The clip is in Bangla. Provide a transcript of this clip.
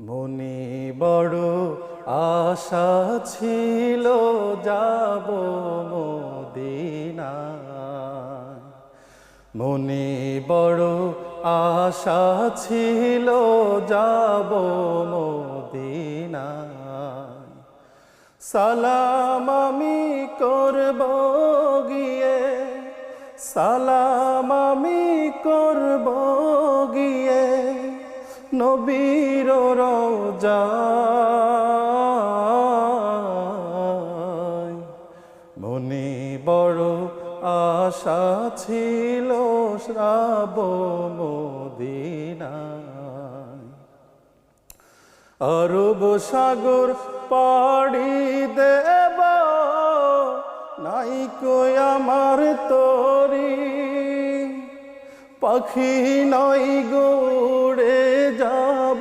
মনে বড় আশা ছিল যাব মদিনায়। মনে বড় আশা ছিল যাব মদিনায়। সালাম আমি করব গিয়ে, সালাম আমি করব গিয়ে নবীর রওজায়। মনে বড় আশা ছিল যাব মদিনায়। আরব সাগর পাড়ি দেব, নাই কই আমার তরি, পাখি নয় গো উড়ে যাব।